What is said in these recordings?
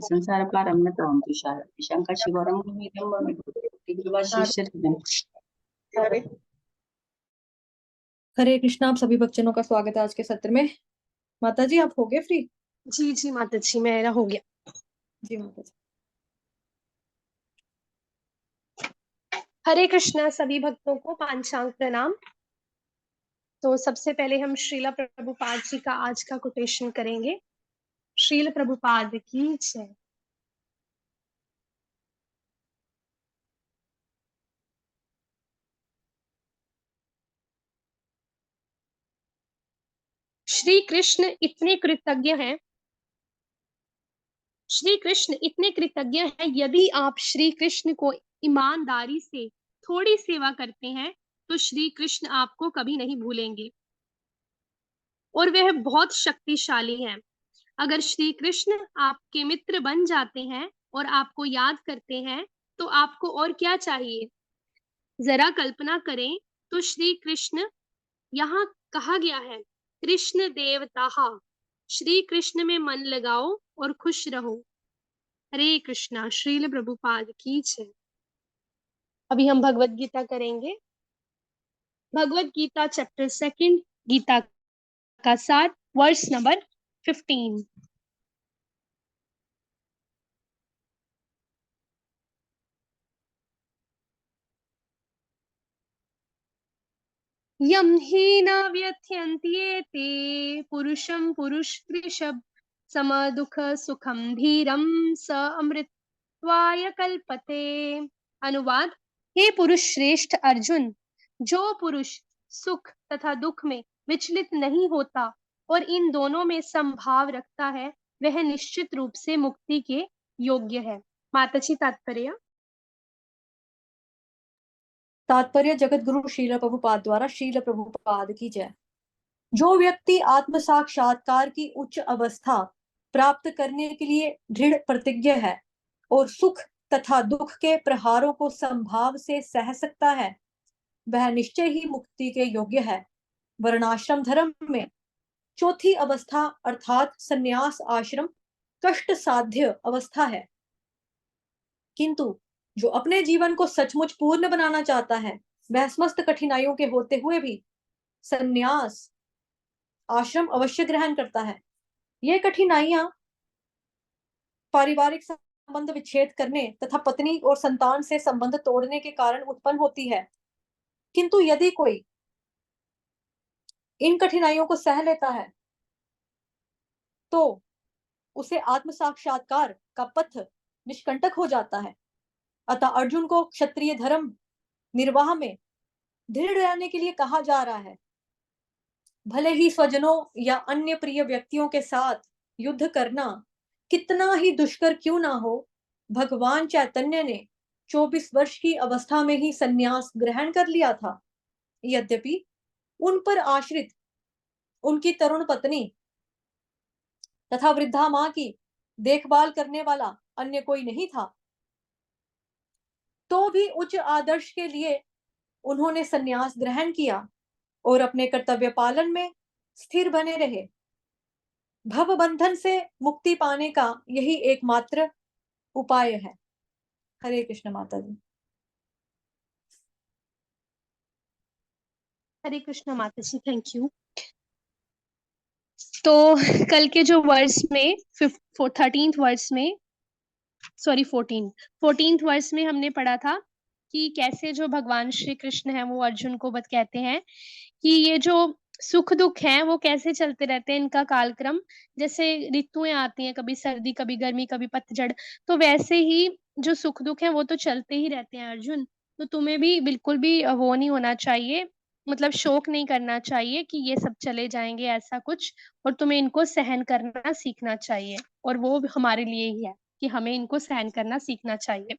संसार प्रारंभ शंकर शिवरम हरे कृष्णा। आप सभी भक्तजनों का स्वागत है आज के सत्र में। माता जी, आप हो गए फ्री? जी जी माता जी, मेरा हो गया। जी माता जी। हरे कृष्णा सभी भक्तों को पांचांग प्रणाम। तो सबसे पहले हम श्रीला प्रभुपाद जी का आज का कोटेशन करेंगे। श्रील प्रभुपाद की जय। श्री कृष्ण इतने कृतज्ञ हैं, श्री कृष्ण इतने कृतज्ञ हैं, यदि आप श्री कृष्ण को ईमानदारी से थोड़ी सेवा करते हैं तो श्री कृष्ण आपको कभी नहीं भूलेंगे और वह बहुत शक्तिशाली हैं। अगर श्री कृष्ण आपके मित्र बन जाते हैं और आपको याद करते हैं तो आपको और क्या चाहिए। जरा कल्पना करें तो श्री कृष्ण, यहाँ कहा गया है कृष्ण देवता, श्री कृष्ण में मन लगाओ और खुश रहो। हरे कृष्णा। श्रील प्रभुपाद की जय। अभी हम भगवत गीता करेंगे। भगवत गीता चैप्टर 2, गीता का सार, वर्स नंबर 15। यम ही न व्यथयन्त्येते पुरुषं पुरुषवृषभ सम दुख सुखम धीरम स अमृतत्वाय कल्पते। अनुवाद। हे पुरुष श्रेष्ठ अर्जुन, जो पुरुष सुख तथा दुख में विचलित नहीं होता और इन दोनों में समभाव रखता है, वह निश्चित रूप से मुक्ति के योग्य है। माताजी तात्पर्य। तात्पर्य जगत गुरु श्रील प्रभुपाद द्वारा श्रील प्रभुपाद की जय। जो व्यक्ति आत्म साक्षात्कार की उच्च अवस्था प्राप्त करने के लिए दृढ़ प्रतिज्ञ है और सुख तथा दुख के प्रहारों को संभाव से सह सकता है, वह निश्चय ही मुक्ति के योग्य है। वर्णाश्रम धर्म में चौथी अवस्था अर्थात संन्यास आश्रम कष्ट साध्य अवस्था है, किंतु जो अपने जीवन को सचमुच पूर्ण बनाना चाहता है, वह समस्त कठिनाइयों के होते हुए भी संन्यास आश्रम अवश्य ग्रहण करता है। ये कठिनाइयां पारिवारिक संबंध विच्छेद करने तथा पत्नी और संतान से संबंध तोड़ने के कारण उत्पन्न होती है, किंतु यदि कोई इन कठिनाइयों को सह लेता है तो उसे आत्म साक्षात्कार का पथ निष्कंटक हो जाता है। अतः अर्जुन को क्षत्रिय धर्म निर्वाह में दृढ़ रहने के लिए कहा जा रहा है। भले ही स्वजनों या अन्य प्रिय व्यक्तियों के साथ युद्ध करना कितना ही दुष्कर क्यों ना हो, भगवान चैतन्य ने 24 वर्ष की अवस्था में ही संन्यास ग्रहण कर लिया था। यद्यपि उन पर आश्रित उनकी तरुण पत्नी तथा वृद्धा मां की देखभाल करने वाला अन्य कोई नहीं था, तो भी उच्च आदर्श के लिए उन्होंने संन्यास ग्रहण किया और अपने कर्तव्य पालन में स्थिर बने रहे। भव बंधन से मुक्ति पाने का यही एकमात्र उपाय है। हरे कृष्ण माता जी। हरे कृष्ण माता जी, थैंक यू। तो कल के जो वर्स में 13th वर्स में, सॉरी 14th वर्स में हमने पढ़ा था कि कैसे जो भगवान श्री कृष्ण है वो अर्जुन को कहते हैं कि ये जो सुख दुख हैं वो कैसे चलते रहते हैं, इनका कालक्रम जैसे ऋतुएं आती हैं, कभी सर्दी कभी गर्मी कभी पतझड़, तो वैसे ही जो सुख दुख है वो तो चलते ही रहते हैं अर्जुन। तो तुम्हें भी बिल्कुल भी वो नहीं होना चाहिए, मतलब शोक नहीं करना चाहिए कि ये सब चले जाएंगे ऐसा कुछ, और तुम्हें इनको सहन करना सीखना चाहिए, और वो हमारे लिए ही है कि हमें इनको सहन करना सीखना चाहिए।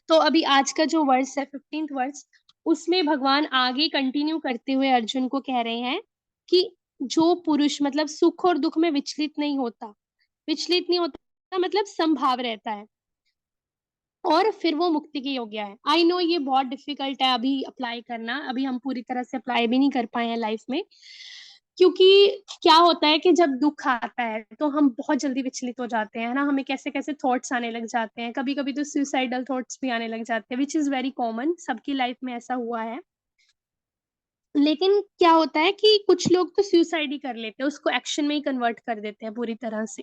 तो अभी आज का जो वर्स है 15th वर्स, उसमें भगवान आगे कंटिन्यू करते हुए अर्जुन को कह रहे हैं कि जो पुरुष मतलब सुख और दुख में विचलित नहीं होता मतलब संभाव रहता है और फिर वो मुक्ति के योग्य है। आई नो ये बहुत डिफिकल्ट है अभी अप्लाई करना, अभी हम पूरी तरह से अप्लाई भी नहीं कर पाए हैं लाइफ में, क्योंकि क्या होता है कि जब दुख आता है तो हम बहुत जल्दी विचलित हो जाते हैं, है ना। हमें कैसे कैसे थॉट्स आने लग जाते हैं, कभी कभी तो सुसाइडल थॉट्स भी आने लग जाते हैं, विच इज वेरी कॉमन, सबकी लाइफ में ऐसा हुआ है। लेकिन क्या होता है कि कुछ लोग तो सुसाइड ही कर लेते हैं, उसको एक्शन में ही कन्वर्ट कर देते हैं पूरी तरह से।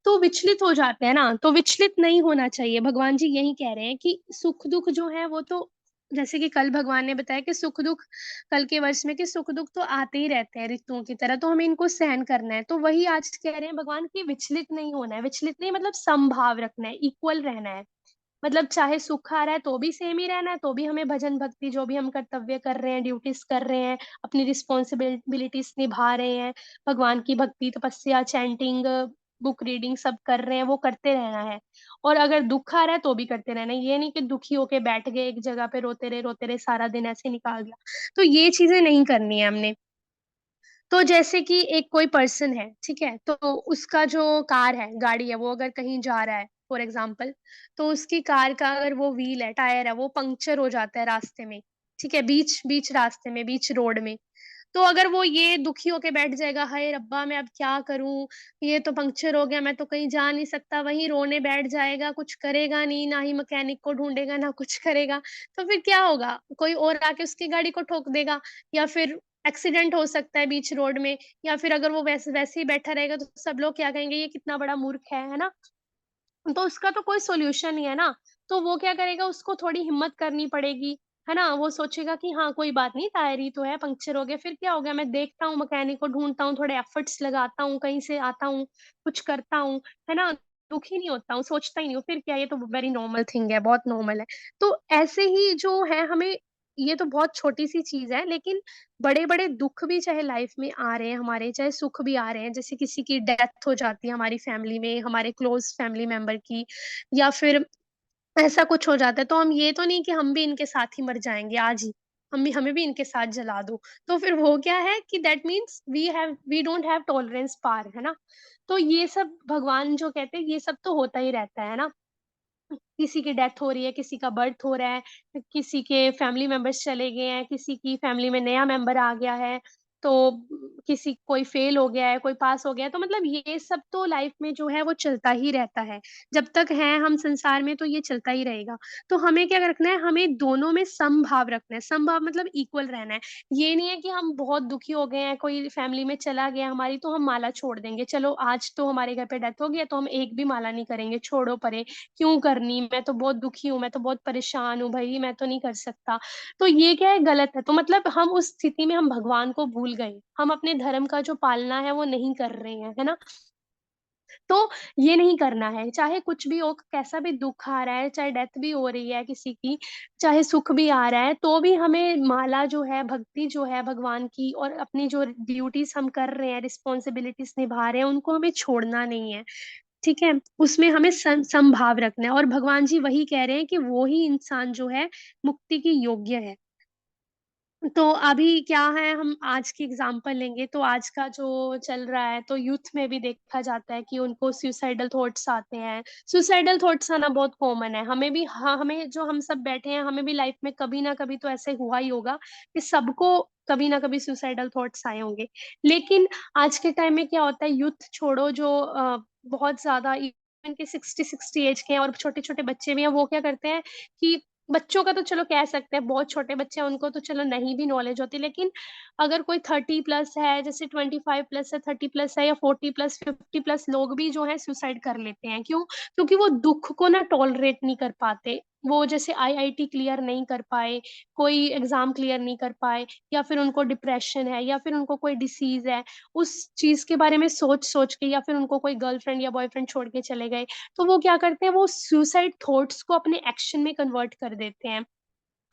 तो विचलित हो जाते हैं ना, तो विचलित नहीं होना चाहिए। भगवान जी यही कह रहे हैं कि सुख दुख जो है वो तो, जैसे कि कल भगवान ने बताया कि सुख दुख, कल के वर्ष में, कि सुख दुख तो आते ही रहते हैं ऋतुओं की तरह, तो हमें इनको सहन करना है। तो वही आज कह रहे हैं भगवान की, विचलित नहीं होना है। विचलित नहीं मतलब समभाव रखना है, इक्वल रहना है। मतलब चाहे सुख आ रहा है तो भी सेम ही रहना है, तो भी हमें भजन भक्ति जो भी हम कर्तव्य कर रहे हैं, ड्यूटीज कर रहे हैं, अपनी रिस्पॉन्सिबिलिटीज निभा रहे हैं, भगवान की भक्ति, तपस्या, चैंटिंग, बुक रीडिंग सब कर रहे हैं, वो करते रहना है। और अगर दुख आ रहा है तो भी करते रहना है। ये नहीं कि दुखी होके बैठ गए एक जगह पे, रोते रहे सारा दिन, ऐसे निकाल दिया। तो ये चीजें नहीं करनी है हमने। तो जैसे कि एक कोई पर्सन है, ठीक है, तो उसका जो कार है, गाड़ी है, वो अगर कहीं जा रहा है फॉर एग्जाम्पल, तो उसकी कार का अगर वो व्हील है, टायर है, वो पंक्चर हो जाता है रास्ते में, ठीक है, बीच बीच रास्ते में, बीच रोड में। तो अगर वो ये दुखी होके बैठ जाएगा, हाय रब्बा मैं अब क्या करूं, ये तो पंक्चर हो गया, मैं तो कहीं जा नहीं सकता, वहीं रोने बैठ जाएगा, कुछ करेगा नहीं, ना ही मैकेनिक को ढूंढेगा, ना कुछ करेगा, तो फिर क्या होगा, कोई और आके उसकी गाड़ी को ठोक देगा, या फिर एक्सीडेंट हो सकता है बीच रोड में। या फिर अगर वो वैसे वैसे ही बैठा रहेगा तो सब लोग क्या कहेंगे, ये कितना बड़ा मूर्ख है ना। तो उसका तो कोई सॉल्यूशन नहीं है ना। तो वो क्या करेगा, उसको थोड़ी हिम्मत करनी पड़ेगी, है ना। वो सोचेगा कि हाँ कोई बात नहीं, टायर ही तो है, पंक्चर हो गया, फिर क्या हो गया, मैं देखता हूँ, मैकेनिक को ढूंढता हूँ, थोड़े एफर्ट्स लगाता हूँ, कहीं से आता हूँ, कुछ करता हूँ, है ना। दुखी नहीं होता हूँ, सोचता ही नहीं हूँ, फिर क्या, ये तो वेरी नॉर्मल थिंग है, बहुत नॉर्मल है। तो ऐसे ही जो है हमें, ये तो बहुत छोटी सी चीज है, लेकिन बड़े बड़े दुख भी चाहे लाइफ में आ रहे हैं हमारे, चाहे सुख भी आ रहे हैं, जैसे किसी की डेथ हो जाती है हमारी फैमिली में, हमारे क्लोज फैमिली मेंबर की, या फिर ऐसा कुछ हो जाता है, तो हम ये तो नहीं कि हम भी इनके साथ ही मर जाएंगे आज ही, हमें भी इनके साथ जला दो। तो फिर वो क्या है कि that means we don't have tolerance पार, है ना। तो ये सब भगवान जो कहते हैं, ये सब तो होता ही रहता है ना। किसी की डेथ हो रही है, किसी का बर्थ हो रहा है, किसी के फैमिली मेंबर्स चले गए हैं, किसी की फैमिली में नया मेंबर आ गया है, तो किसी कोई फेल हो गया है, कोई पास हो गया है, तो मतलब ये सब तो लाइफ में जो है वो चलता ही रहता है। जब तक है हम संसार में तो ये चलता ही रहेगा। तो हमें क्या रखना है, हमें दोनों में समभाव रखना है। समभाव मतलब इक्वल रहना है। ये नहीं है कि हम बहुत दुखी हो गए हैं, कोई फैमिली में चला गया हमारी, तो हम माला छोड़ देंगे, चलो आज तो हमारे घर पे डेथ हो गया तो हम एक भी माला नहीं करेंगे, छोड़ो परे, क्यों करनी, मैं तो बहुत दुखी हूँ, मैं तो बहुत परेशान हूँ भाई, मैं तो नहीं कर सकता। तो ये क्या है, गलत है। तो मतलब हम उस स्थिति में हम भगवान को भूल गए, हम अपने धर्म का जो पालना है वो नहीं कर रहे हैं, है ना। तो ये नहीं करना है, चाहे कुछ भी हो, कैसा भी दुख आ रहा है, चाहे डेथ भी हो रही है किसी की, चाहे सुख भी आ रहा है, तो भी हमें माला जो है, भक्ति जो है भगवान की, और अपनी जो ड्यूटीज हम कर रहे हैं, रिस्पॉन्सिबिलिटीज निभा रहे हैं, उनको हमें छोड़ना नहीं है, ठीक है। उसमें हमें समभाव रखना है। और भगवान जी वही कह रहे हैं कि वो ही इंसान जो है मुक्ति की योग्य है। तो अभी क्या है, हम आज की एग्जांपल लेंगे, तो आज का जो चल रहा है, तो यूथ में भी देखा जाता है कि उनको सुसाइडल थॉट्स आते हैं। सुसाइडल थॉट्स आना बहुत कॉमन है, हमें भी, हाँ, हमें जो हम सब बैठे हैं, हमें भी लाइफ में कभी ना कभी तो ऐसे हुआ ही होगा कि सबको कभी ना कभी सुसाइडल थॉट्स आए होंगे। लेकिन आज के टाइम में क्या होता है, यूथ छोड़ो, जो बहुत ज्यादा इवन के 60 एज के हैं, और छोटे छोटे बच्चे भी हैं, वो क्या करते हैं कि, बच्चों का तो चलो कह सकते हैं, बहुत छोटे बच्चे हैं उनको तो चलो नहीं भी नॉलेज होती, लेकिन अगर कोई 30+ है, जैसे 25+ है, 30+ है, या 40+, 50+ लोग भी जो है सुसाइड कर लेते हैं। क्यों? क्योंकि वो दुख को ना टॉलरेट नहीं कर पाते। वो जैसे आईआईटी क्लियर नहीं कर पाए, कोई एग्जाम क्लियर नहीं कर पाए, या फिर उनको डिप्रेशन है, या फिर उनको कोई डिसीज है, उस चीज के बारे में सोच सोच के, या फिर उनको कोई गर्लफ्रेंड या बॉयफ्रेंड छोड़ के चले गए, तो वो क्या करते हैं, वो सुसाइड थॉट्स को अपने एक्शन में कन्वर्ट कर देते हैं।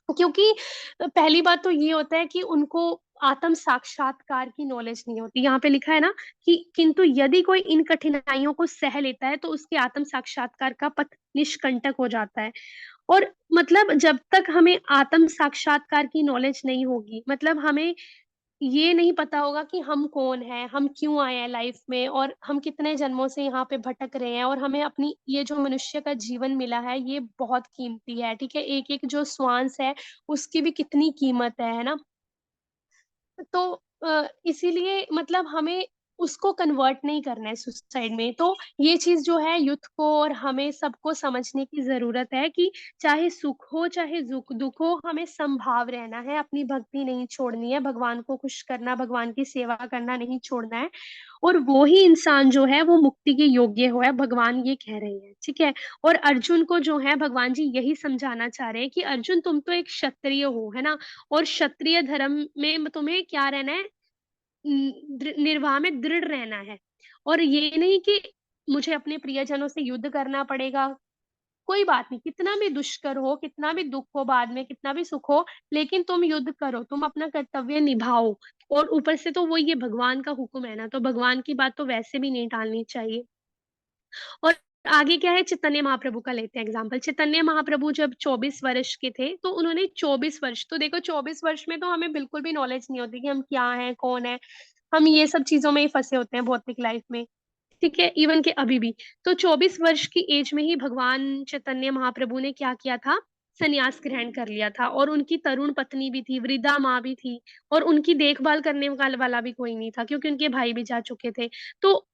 क्योंकि पहली बात तो ये होता है कि उनको आत्म साक्षात्कार की नॉलेज नहीं होती। यहाँ पे लिखा है ना कि किंतु यदि कोई इन कठिनाइयों को सह लेता है तो उसके आत्म साक्षात्कार का पथ निष्कंटक हो जाता है। और मतलब जब तक हमें आत्म साक्षात्कार की नॉलेज नहीं होगी, मतलब हमें ये नहीं पता होगा कि हम कौन है, हम क्यों आए हैं लाइफ में, और हम कितने जन्मों से यहाँ पे भटक रहे हैं, और हमें अपनी ये जो मनुष्य का जीवन मिला है ये बहुत कीमती है, ठीक है, एक एक जो श्वास है उसकी भी कितनी कीमत है ना। तो इसीलिए मतलब हमें उसको कन्वर्ट नहीं करना है सुसाइड में। तो ये चीज जो है यूथ को और हमें सबको समझने की जरूरत है कि चाहे सुख हो चाहे दुख हो, हमें संभाव रहना है, अपनी भक्ति नहीं छोड़नी है, भगवान को खुश करना, भगवान की सेवा करना नहीं छोड़ना है। और वो ही इंसान जो है वो मुक्ति के योग्य हो है, भगवान ये कह रहे हैं, ठीक है। और अर्जुन को जो है भगवान जी यही समझाना चाह रहे हैं कि अर्जुन तुम तो एक क्षत्रिय हो, है ना, और क्षत्रिय धर्म में तुम्हें क्या रहना है, निर्वाह में दृढ़ रहना है। और ये नहीं कि मुझे अपने प्रियजनों से युद्ध करना पड़ेगा, कोई बात नहीं, कितना भी दुष्कर हो, कितना भी दुख हो, बाद में कितना भी सुख हो, लेकिन तुम युद्ध करो, तुम अपना कर्तव्य निभाओ। और ऊपर से तो वो ये भगवान का हुक्म है ना, तो भगवान की बात तो वैसे भी नहीं टालनी चाहिए। और आगे क्या है, चैतन्य महाप्रभु का लेते हैं एग्जाम्पल। चैतन्य महाप्रभु जब 24 वर्ष के थे तो उन्होंने 24 वर्ष, तो देखो 24 वर्ष में तो हमें बिल्कुल भी नॉलेज नहीं होती कि हम क्या हैं कौन है, हम ये सब चीजों में ही फंसे होते हैं भौतिक लाइफ में, ठीक है, इवन के अभी भी। तो 24 वर्ष की एज में ही भगवान चैतन्य महाप्रभु ने क्या किया था, संन्यास ग्रहण कर लिया था। और उनकी तरुण पत्नी भी थी, वृद्धा माँ भी थी, और उनकी देखभाल करने वाला भी कोई नहीं था क्योंकि उनके भाई भी जा चुके थे। तो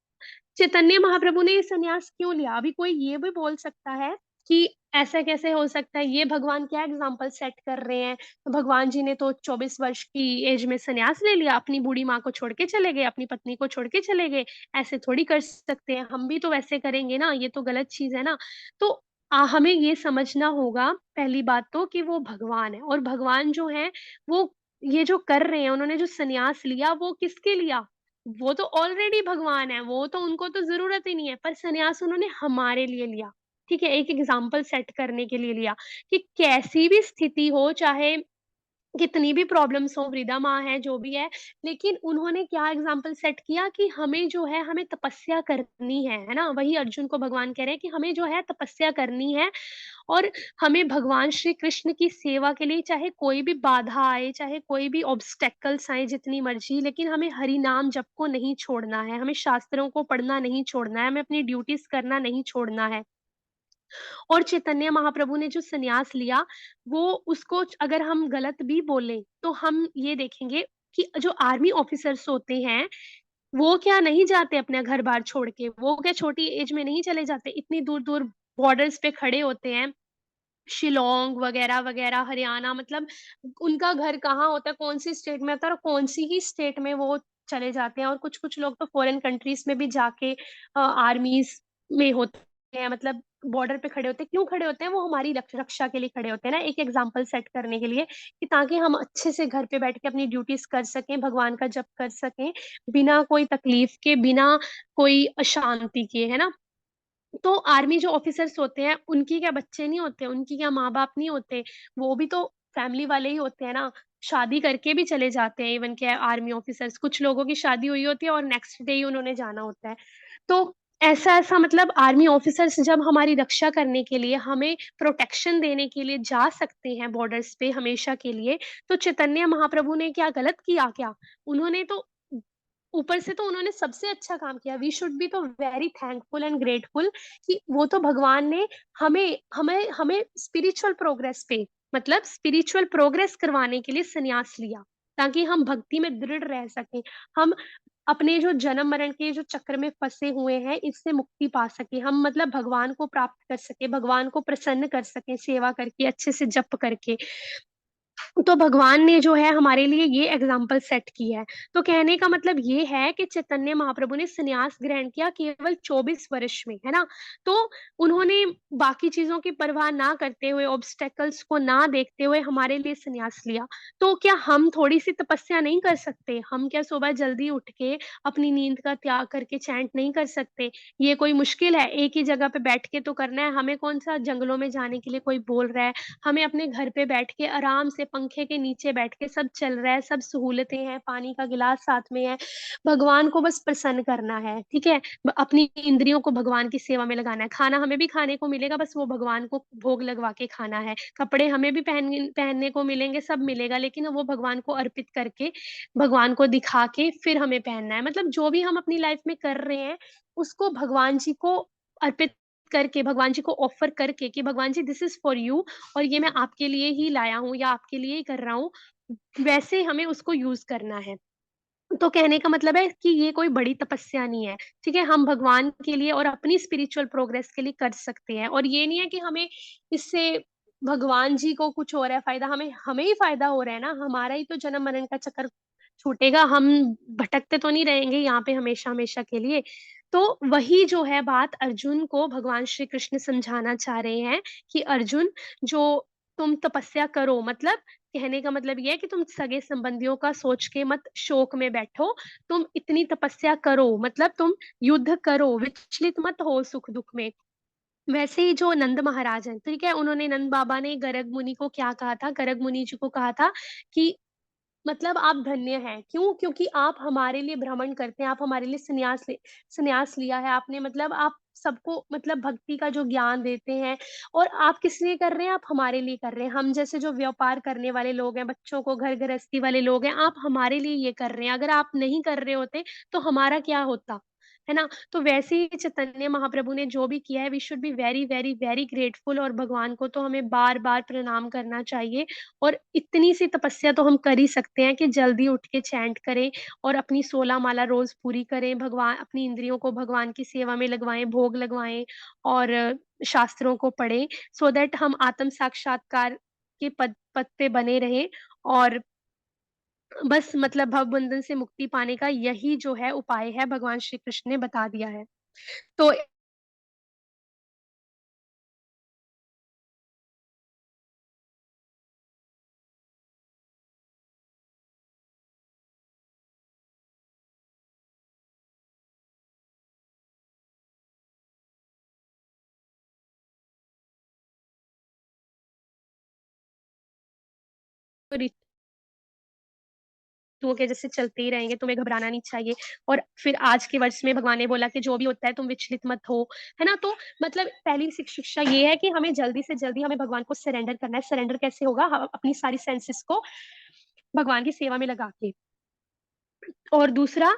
चैतन्य महाप्रभु ने ये संन्यास क्यों लिया? अभी कोई ये भी बोल सकता है कि ऐसा कैसे हो सकता है, ये भगवान क्या एग्जाम्पल सेट कर रहे हैं, तो भगवान जी ने तो 24 वर्ष की एज में संन्यास ले लिया, अपनी बूढ़ी माँ को छोड़ के चले गए, अपनी पत्नी को छोड़ के चले गए, ऐसे थोड़ी कर सकते हैं, हम भी तो वैसे करेंगे ना, ये तो गलत चीज है ना। तो हमें ये समझना होगा पहली बात तो कि वो भगवान है, और भगवान जो है वो ये जो कर रहे हैं, उन्होंने जो संन्यास लिया वो किसके लिया, वो तो ऑलरेडी भगवान है, वो तो उनको तो जरूरत ही नहीं है, पर संन्यास उन्होंने हमारे लिए लिया, ठीक है, एक एग्जाम्पल सेट करने के लिए लिया कि कैसी भी स्थिति हो, चाहे कितनी भी प्रॉब्लम्स हो, वृद्धा माँ है जो भी है, लेकिन उन्होंने क्या एग्जाम्पल सेट किया कि हमें जो है हमें तपस्या करनी है ना। वही अर्जुन को भगवान कह रहे हैं कि हमें जो है तपस्या करनी है, और हमें भगवान श्री कृष्ण की सेवा के लिए चाहे कोई भी बाधा आए, चाहे कोई भी ऑब्स्टेकल्स आए, जितनी मर्जी, लेकिन हमें हरि नाम जप को नहीं छोड़ना है, हमें शास्त्रों को पढ़ना नहीं छोड़ना है, हमें अपनी ड्यूटीज करना नहीं छोड़ना है। और चैतन्य महाप्रभु ने जो संन्यास लिया, वो उसको अगर हम गलत भी बोले तो हम ये देखेंगे कि जो आर्मी ऑफिसर्स होते हैं वो क्या नहीं जाते अपना घर बार छोड़ के, वो क्या छोटी एज में नहीं चले जाते, इतनी दूर दूर बॉर्डर्स पे खड़े होते हैं, शिलोंग वगैरह वगैरह, हरियाणा, मतलब उनका घर कहाँ होता है, कौन सी स्टेट में होता है, और कौन सी ही स्टेट में वो चले जाते हैं। और कुछ कुछ लोग तो फॉरेन कंट्रीज में भी जाके आर्मीज में होते हैं, मतलब बॉर्डर पे खड़े होते हैं। क्यों खड़े होते हैं? वो हमारी रक्षा के लिए खड़े होते हैं ना, एक एग्जाम्पल सेट करने के लिए, कि ताकि हम अच्छे से घर पे बैठ के अपनी ड्यूटीज कर सकें, भगवान का जप कर सकें, बिना कोई तकलीफ के, बिना कोई अशांति के, है ना। तो आर्मी जो ऑफिसर्स होते हैं उनकी क्या बच्चे नहीं होते, उनकी क्या माँ बाप नहीं होते, वो भी तो फैमिली वाले ही होते हैं ना, शादी करके भी चले जाते हैं। इवन के आर्मी ऑफिसर्स, कुछ लोगों की शादी हुई होती है और नेक्स्ट डे ही उन्होंने जाना होता है। तो ऐसा ऐसा मतलब आर्मी ऑफिसर्स जब हमारी रक्षा करने के लिए, हमें प्रोटेक्शन देने के लिए जा सकते हैं बॉर्डर्स पे हमेशा के लिए, तो चैतन्य महाप्रभु ने क्या गलत किया क्या? उन्होंने तो ऊपर से तो उन्होंने सबसे अच्छा काम किया। वी शुड बी तो वेरी थैंकफुल एंड ग्रेटफुल कि वो तो भगवान ने हमें हमें हमें स्पिरिचुअल प्रोग्रेस पे, मतलब स्पिरिचुअल प्रोग्रेस करवाने के लिए संन्यास लिया, ताकि हम भक्ति में दृढ़ रह सकें, हम अपने जो जन्म मरण के जो चक्र में फंसे हुए हैं इससे मुक्ति पा सके, हम मतलब भगवान को प्राप्त कर सके, भगवान को प्रसन्न कर सके, सेवा करके, अच्छे से जप करके। तो भगवान ने जो है हमारे लिए ये एग्जाम्पल सेट की है। तो कहने का मतलब ये है कि चैतन्य महाप्रभु ने संन्यास ग्रहण किया केवल 24 वर्ष में, है ना। तो उन्होंने बाकी चीजों की परवाह ना करते हुए, ऑब्स्टेकल्स को ना देखते हुए हमारे लिए संन्यास लिया। तो क्या हम थोड़ी सी तपस्या नहीं कर सकते? हम क्या सुबह जल्दी उठ के अपनी नींद का त्याग करके चैंट नहीं कर सकते? ये कोई मुश्किल है? एक ही जगह पे बैठ के तो करना है, हमें कौन सा जंगलों में जाने के लिए कोई बोल रहा है? हमें अपने घर पे बैठ के आराम से पंखे के नीचे बैठ के, सब चल रहा है, सब सहूलतें हैं, पानी का गिलास साथ में है, भगवान को बस प्रसन्न करना है, ठीक है। अपनी इंद्रियों को भगवान की सेवा में लगाना है, खाना हमें भी खाने को मिलेगा, बस वो भगवान को भोग लगवा के खाना है, कपड़े हमें भी पहनने को मिलेंगे, सब मिलेगा, लेकिन वो भगवान को अर्पित करके, भगवान को दिखा के फिर हमें पहनना है। मतलब जो भी हम अपनी लाइफ में कर रहे हैं उसको भगवान जी को अर्पित करके, भगवान जी को ऑफर करके कि भगवान जी दिस इज फॉर यू, और ये मैं आपके लिए ही लाया हूँ या आपके लिए ही कर रहा हूँ, वैसे हमें उसको यूज करना है। तो कहने का मतलब है कि ये कोई बड़ी तपस्या नहीं है, ठीक है। हम भगवान के लिए और अपनी स्पिरिचुअल प्रोग्रेस के लिए कर सकते हैं, और ये नहीं है कि हमें इससे भगवान जी को कुछ हो रहा है फायदा, हमें हमें ही फायदा हो रहा है ना, हमारा ही तो जन्म मरण का चक्कर छूटेगा, हम भटकते तो नहीं रहेंगे यहाँ पे हमेशा हमेशा के लिए। तो वही जो है बात अर्जुन को भगवान श्री कृष्ण समझाना चाह रहे हैं कि अर्जुन, जो तुम तपस्या करो, मतलब कहने का मतलब ये है कि तुम सगे संबंधियों का सोच के मत शोक में बैठो, तुम इतनी तपस्या करो, मतलब तुम युद्ध करो, विचलित मत हो सुख दुख में। वैसे ही जो नंद महाराज हैं, ठीक है, उन्होंने, नंद बाबा ने गर्ग मुनि को क्या कहा था, गर्ग मुनि जी को कहा था कि मतलब आप धन्य हैं, क्यों, क्योंकि आप हमारे लिए भ्रमण करते हैं, आप हमारे लिए संन्यास लिया है आपने, मतलब आप सबको मतलब भक्ति का जो ज्ञान देते हैं, और आप किस लिए कर रहे हैं, आप हमारे लिए कर रहे हैं। हम जैसे जो व्यापार करने वाले लोग हैं, बच्चों को घर गृहस्थी वाले लोग हैं, आप हमारे लिए ये कर रहे हैं, अगर आप नहीं कर रहे होते तो हमारा क्या होता, है ना। तो वैसे ही चैतन्य महाप्रभु ने जो भी किया है, we should be very very very grateful, और भगवान को तो हमें बार बार प्रणाम करना चाहिए। और इतनी सी तपस्या तो हम कर ही सकते हैं कि जल्दी उठ के चैंट करें और अपनी 16 माला रोज पूरी करें, भगवान, अपनी इंद्रियों को भगवान की सेवा में लगवाएं, भोग लगवाएं, और शास्त्रों को पढ़ें, सो दैट हम आत्म साक्षात्कार के पद पद पे बने रहें। और बस मतलब भव बंधन से मुक्ति पाने का यही जो है उपाय है, भगवान श्री कृष्ण ने बता दिया है। तो ऋतुओं के जैसे चलते ही रहेंगे, तुम्हें घबराना नहीं चाहिए। और फिर आज के वर्ष में भगवान ने बोला कि जो भी होता है तुम विचलित मत हो, है ना। तो मतलब पहली शिक्षा ये है कि हमें जल्दी से जल्दी हमें भगवान को सरेंडर करना है। सरेंडर कैसे होगा, हम अपनी सारी सेंसेस को भगवान की सेवा में लगा के। और दूसरा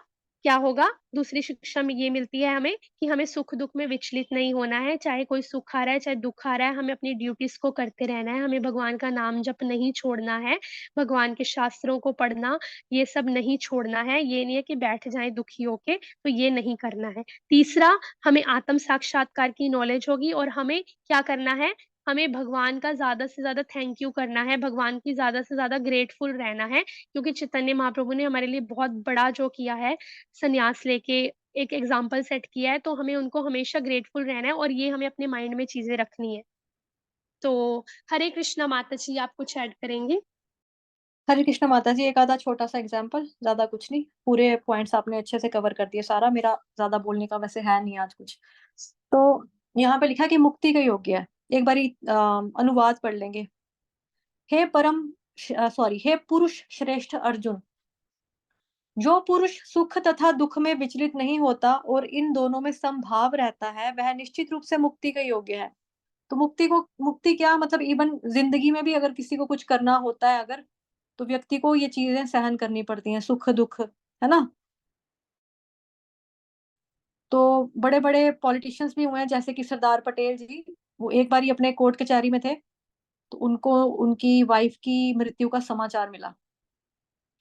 क्या होगा, दूसरी शिक्षा में ये मिलती है हमें कि हमें सुख दुख में विचलित नहीं होना है, चाहे कोई सुख आ रहा है चाहे दुख आ रहा है, हमें अपनी ड्यूटीज को करते रहना है, हमें भगवान का नाम जप नहीं छोड़ना है, भगवान के शास्त्रों को पढ़ना, ये सब नहीं छोड़ना है। ये नहीं है कि बैठ जाए दुखी होके, तो ये नहीं करना है। तीसरा, हमें आत्म साक्षात्कार की नॉलेज होगी, और हमें क्या करना है, हमें भगवान का ज्यादा से ज्यादा थैंक यू करना है, भगवान की ज्यादा से ज्यादा ग्रेटफुल रहना है, क्योंकि चैतन्य महाप्रभु ने हमारे लिए बहुत बड़ा जो किया है, संन्यास लेके एक एग्जाम्पल सेट किया है, तो हमें उनको हमेशा ग्रेटफुल रहना है, और ये हमें अपने माइंड में चीजें रखनी है। तो हरे कृष्णा माता जी, आप कुछ ऐड करेंगे। हरे कृष्ण माता जी, एक आधा छोटा सा एग्जाम्पल, ज्यादा कुछ नहीं, पूरे पॉइंट्स आपने अच्छे से कवर कर दिए। सारा मेरा ज्यादा बोलने का वैसे है नहीं आज कुछ। तो यहाँ पे लिखा है कि मुक्ति का योग्य है। एक बारी अनुवाद पढ़ लेंगे। हे परम, सॉरी, हे पुरुष श्रेष्ठ अर्जुन, जो पुरुष सुख तथा दुख में विचलित नहीं होता और इन दोनों में समभाव रहता है, वह निश्चित रूप से मुक्ति का योग्य है। तो मुक्ति क्या मतलब, इवन जिंदगी में भी अगर किसी को कुछ करना होता है अगर, तो व्यक्ति को ये चीजें सहन करनी पड़ती हैं, सुख दुख, है ना। तो बड़े बड़े पॉलिटिशियंस भी हुए हैं, जैसे कि सरदार पटेल जी। वो एक बार ही अपने कोर्ट कचहरी में थे, तो उनको उनकी वाइफ की मृत्यु का समाचार मिला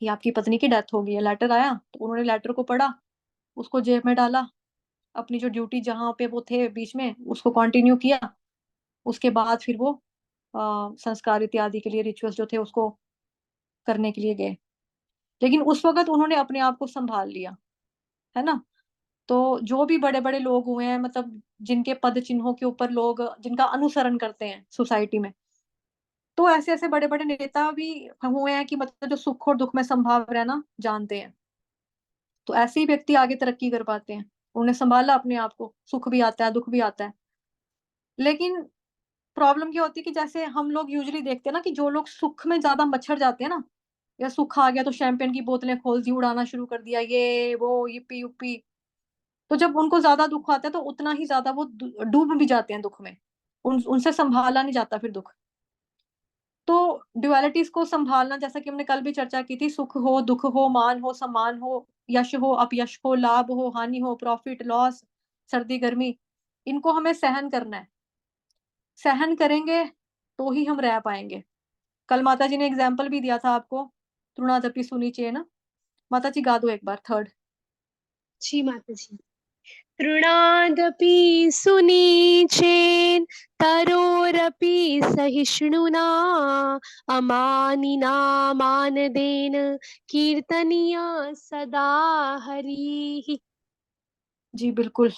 कि आपकी पत्नी की डेथ हो गई है। लेटर आया, तो उन्होंने लेटर को पढ़ा, उसको जेब में डाला, अपनी जो ड्यूटी जहां पे वो थे बीच में उसको कंटिन्यू किया। उसके बाद फिर वो संस्कार इत्यादि के लिए, रिचुअल्स जो थे उसको करने के लिए गए। लेकिन उस वक्त उन्होंने अपने आप को संभाल लिया, है ना। तो जो भी बड़े बड़े लोग हुए हैं, मतलब जिनके पद चिन्हों के ऊपर लोग जिनका अनुसरण करते हैं सोसाइटी में, तो ऐसे ऐसे बड़े बड़े नेता भी हुए हैं कि मतलब जो सुख और दुख में संभाव रहना जानते हैं। तो ऐसे ही व्यक्ति आगे तरक्की कर पाते हैं। उन्हें संभाला अपने आप को, सुख भी आता है दुख भी आता है। लेकिन प्रॉब्लम क्या होती है कि जैसे हम लोग यूजुअली देखते हैं ना, कि जो लोग सुख में ज्यादा मच्छर जाते हैं ना, या सुख आ गया तो शैंपेन की बोतलें खोल दी, उड़ाना शुरू कर दिया, ये वो yippee युप्पी। तो जब उनको ज्यादा दुख आता है तो उतना ही ज्यादा वो डूब भी जाते हैं दुख में। उनसे संभाला नहीं जाता फिर दुख। तो ड्युअलिटीज को संभालना, जैसा कि हमने कल भी चर्चा की थी, सुख हो दुख हो, मान हो सम्मान हो, यश हो अपयश हो, लाभ हो हानि हो, प्रॉफिट लॉस, सर्दी गर्मी, इनको हमें सहन करना है। सहन करेंगे तो ही हम रह पाएंगे। कल माता जी ने एग्जाम्पल भी दिया था आपको, तृणादपि सुनी चेन, माता जी गा दो एक बार थर्ड। जी माता जी। तृणादपि सुनीचेन तरोरपि सहिष्णुना अमानिना मानदेन कीर्तनीय सदा हरिः। जी बिल्कुल।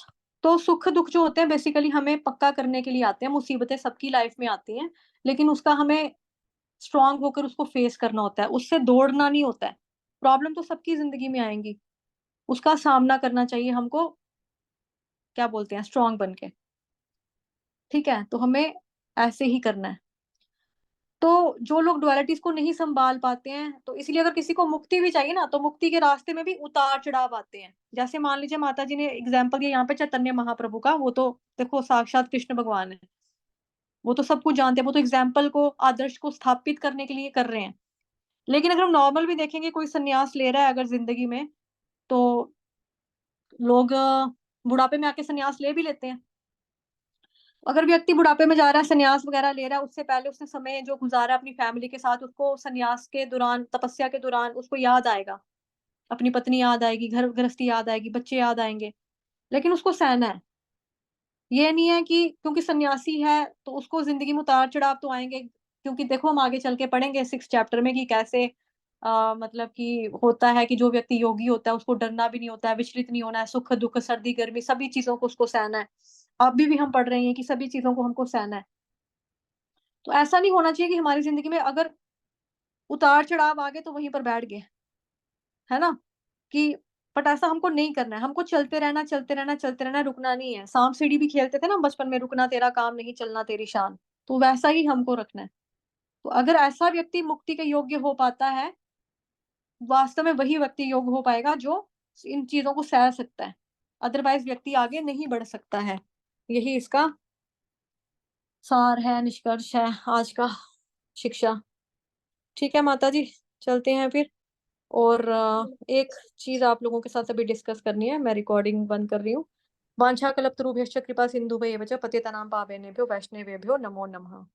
तो सुख दुख जो होते हैं बेसिकली हमें पक्का करने के लिए आते हैं, मुसीबतें सबकी लाइफ में आती हैं, लेकिन उसका हमें स्ट्रांग होकर उसको फेस करना होता है, उससे दौड़ना नहीं होता है। प्रॉब्लम तो सबकी जिंदगी में आएंगी, उसका सामना करना चाहिए हमको, क्या बोलते हैं, स्ट्रांग बन के। ठीक है, तो हमें ऐसे ही करना है। तो जो लोग डुअलिटीज को नहीं संभाल पाते हैं, तो इसलिए अगर किसी को मुक्ति भी चाहिए ना, तो मुक्ति के रास्ते में भी उतार चढ़ाव आते हैं। जैसे मान लीजिए माता जी ने एग्जाम्पल दिया यहाँ पे चैतन्य महाप्रभु का, वो तो देखो साक्षात कृष्ण भगवान है, वो तो सब कुछ जानते हैं, वो तो एग्जाम्पल को, आदर्श को स्थापित करने के लिए कर रहे हैं। लेकिन अगर हम नॉर्मल भी देखेंगे, कोई संन्यास ले रहा है अगर जिंदगी में, तो लोग बुढ़ापे में आके संन्यास ले भी लेते हैं। अगर व्यक्ति बुढ़ापे में जा रहा है, संन्यास वगैरह ले रहा है, उससे पहले उसने समय जो गुजारा अपनी फैमिली के साथ, उसको संन्यास के दौरान, तपस्या के दौरान उसको याद आएगा, अपनी पत्नी याद आएगी, घर गृहस्थी याद आएगी, बच्चे याद आएंगे, लेकिन उसको सहना है। ये नहीं है कि क्योंकि सन्यासी है तो उसको जिंदगी में उतार चढ़ाव तो आएंगे, क्योंकि देखो हम आगे चल के पढ़ेंगे 6 चैप्टर में कि कैसे मतलब कि होता है कि जो व्यक्ति योगी होता है उसको डरना भी नहीं होता है, विचलित नहीं होना है, सुख दुख सर्दी गर्मी सभी चीजों को उसको सहना है। अभी भी हम पढ़ रहे हैं कि सभी चीजों को हमको सहना है। तो ऐसा नहीं होना चाहिए कि हमारी जिंदगी में अगर उतार चढ़ाव आ गए तो वहीं पर बैठ गए, है ना, कि बट ऐसा हमको नहीं करना है, हमको चलते रहना, चलते रहना, चलते रहना, रुकना नहीं है। सांप सीढ़ी भी खेलते थे ना बचपन में, रुकना तेरा काम नहीं, चलना तेरी शान, तो वैसा ही हमको रखना है। तो अगर ऐसा व्यक्ति मुक्ति के योग्य हो पाता है, वास्तव में वही व्यक्ति योग्य हो पाएगा जो इन चीजों को सह सकता है, अदरवाइज व्यक्ति आगे नहीं बढ़ सकता है। यही इसका सार है, निष्कर्ष है आज का शिक्षा। ठीक है माता जी, चलते हैं फिर। और एक चीज आप लोगों के साथ अभी डिस्कस करनी है, मैं रिकॉर्डिंग बंद कर रही हूँ। वांछा कल्पतरुभ्यश्च कृपा सिंधुभ्येव च पतितानां पावनेभ्यो वैष्णवेभ्यो नमो नमः।